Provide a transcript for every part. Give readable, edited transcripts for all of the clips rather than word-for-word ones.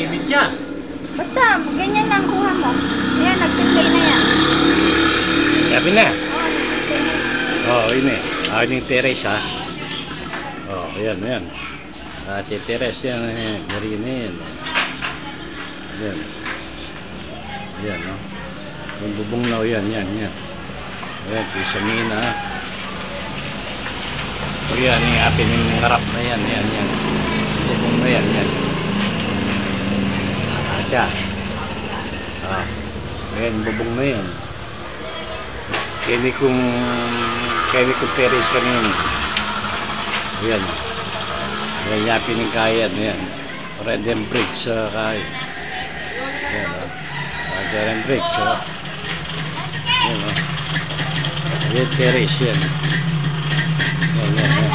Limit yan. Basta, ganyan lang kuha mo. Ayan, nag-play na yan. Sabi na. Oo, nag-play na yan. Oo, yun eh. Akin yung Teres ha. Oo, ayan, ayan. Si Teres yan, Marina yan. Ayan. Ayan, no? Yung bubong na yan, yan, yan. Ayan, Pisamina ha. O yan, yung akin yung harap na yan, yan, yan. Yung bubong na yan, yan. Atya. Ayan, bubong na yan. Kaya kung Teres kanina. Ayan. Ayan, yapin yung kaya. Ayan. Red and bricks kaya. Ayan, red and bricks. Ayan, Ayan, Teres yan. Ayan, ayan, ayan.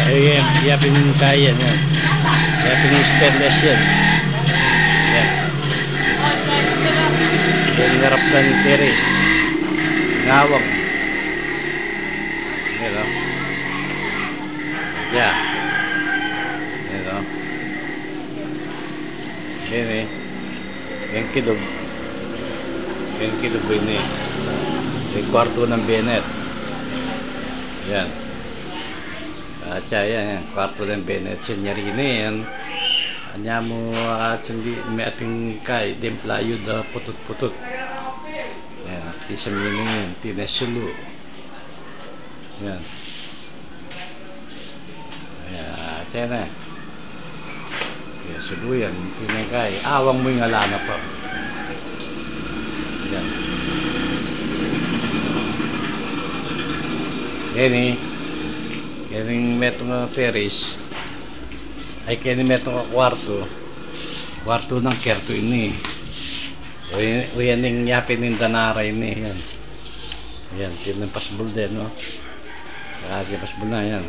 Ayan, yapin yung kaya. Ayan. Yapin yung stainless yan. Ayan. Yung harap na ni Teres. Ngawang. Yan o. Yan. Yan o. Yan eh. Yan kilog. Yan kilog yun eh. Yung kwarto ng Bennett. Yan. At yan. Kwarto ng Bennett. Senyarine yan. Anya mo sundi may ating kay demplayo da putut-putut. Yan, isang yun tinesulu. Yan. Ayan, tiyan na. Yan, sulu yan, tinagay. Awang mo yung alana pa. Yan. Yan eh. Yan yung metong Teres. Ay kaya ni metong kwarto ng kerto ini. O yan yung yapin ng danara ini. Yan. Yan, yung pasbol din, no? Kaya pasbol na, yan.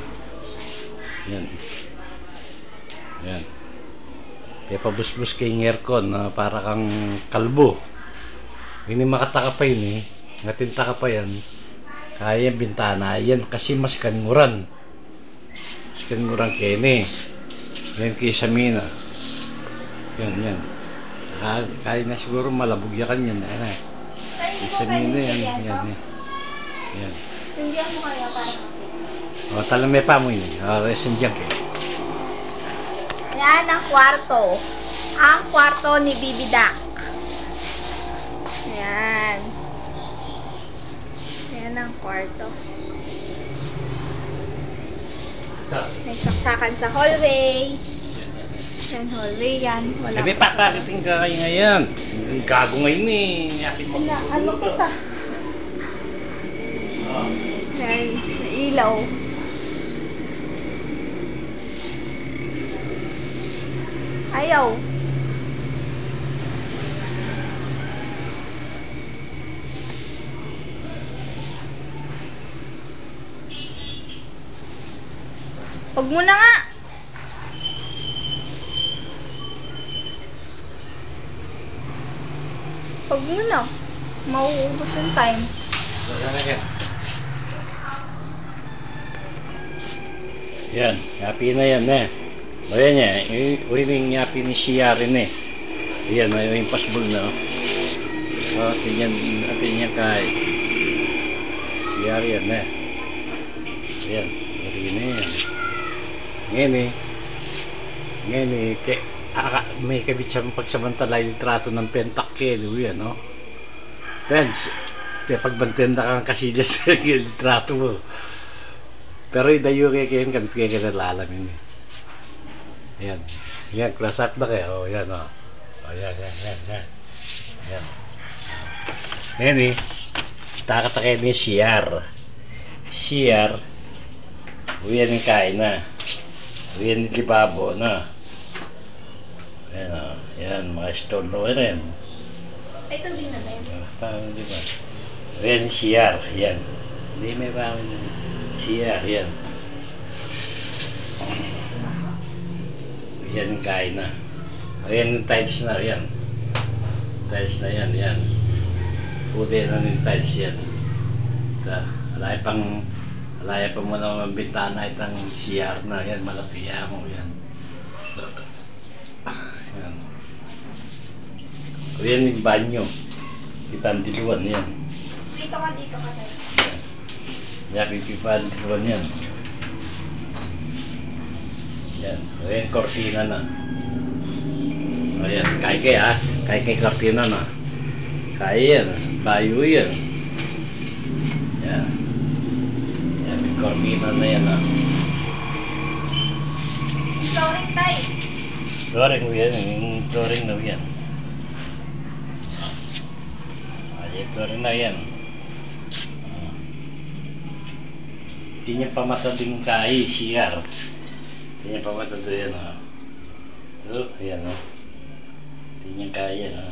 Yan. Yan. Kaya pabusbus kay aircon, para kang kalbo. Hindi makataka pa yun eh. Ngatintaka pa yan. Kaya bintana. Yan kasi mas kanguran. Mas kanguran kaya ni. Yan kay Samina. Yan, yan. Kaya na siguro malabugyakan yan. Ayan. Kay Samina yan. Yan, yan. Yan. Sindihan mo kaya parang. O, talang may pa mo yun. Sindihan kayo. Yan ang kwarto. Ang kwarto ni Bibi Duck. Yan. Yan ang kwarto. May saksakan sa hallway. Yan, hallway yan. Wala Sabi pa, kakating ka kayo ngayon. Gago ngayon eh. Yakin mo. Ano kita? Yan, ilaw. Ayaw. Huwag mo na nga. Huwag mo na. Mauubos yung time. Yan, yapi na yan eh. O yan yan, yung yapi ni Shia rin eh. Yan, yung pasbol na. O, atin yan kay Shia rin eh. Yan, rin eh yan. Ngayon eh, may kabit siyang pagsamantala yung trato ng pentakelo yan, no? Friends, pagbantenda kang kasilyas yung trato mo. Pero idayo kayo kami kaya nalalamin eh. Yan. Yan, class up na kayo. O, yan o. O, yan. Yan. Ngayon eh, takatakayin ni Siyar. Uyan yung kain na. Uyan yung libabo na. Yan o. Yan, mga stone na rin. Ito din na rin. Paano di ba? Uyan yung Siyar. Yan. Hindi may paano Siyar. Yan. Yan yung kain na. Ayan yung tiles na. Yan. Tiles na yan. Yan. Puti na yung tiles yan. Wala pang Alaya pa mo naman ang bintana itang CR na yan, malapiya mo yan. Yan. O yan yung banyo. Kitang diluan yan. Dito ka tayo. Yan, pipipaan diluan yan. Yan, o yan, kortina na. O yan, kay ha, kay kortina na. Kaya yan, bayo yan. Yan. Yan, may kortina na yan ha. Flooring tayo. Flooring mo yan, yung flooring na yan. Ay, flooring na yan. Hindi niya pamatading kaya, CR. Hindi niya pamatado yan ha. So, ayan ha. Hindi niya kaya ha.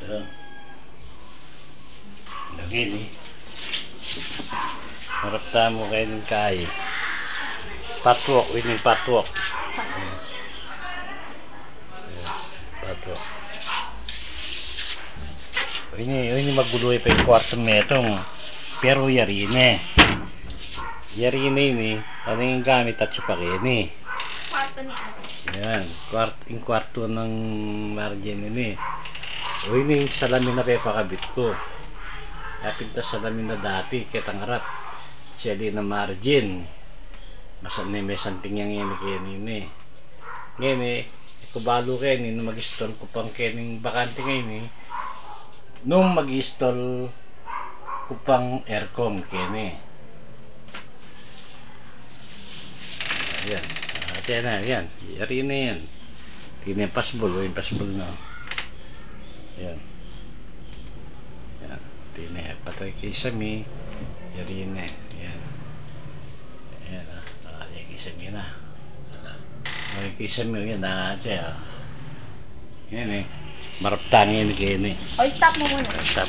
Ito. Lagin eh. Harap tamo kayo ng kaya. Patwalk, winning patwalk. Patwalk. Ini magulo pa yung kwarto metong. Pero yari na. Yari na ini. Ano yung gamit at supakin eh. Kwarto ni ate. Yan. Yung kwarto ng margin ini. O ini yung salamin na pepakabit ko. Kapinta salamin na dati. Kitang harap. Siyali na margin. Masan na may santing yang yan kayo ini. Ngayon eh. Ikubalo kayo ni. Nung mag-install ko pang kayo bakante ngayon eh. Nung mag-install ko pang aircon kene. Ayan. Ayan na, ayan. Yari na yan. Tingnan yung pasbol. Yung pasbol na. Ayan. Ayan. Tingnan. Patay kay Sami. Yari na. Ayan. Ayan. Ayan kay Sami na. Ayan kay Sami. Ayan na. Ayan. Ayan eh. Maraptangin kene. O, stop mo muna. Stop.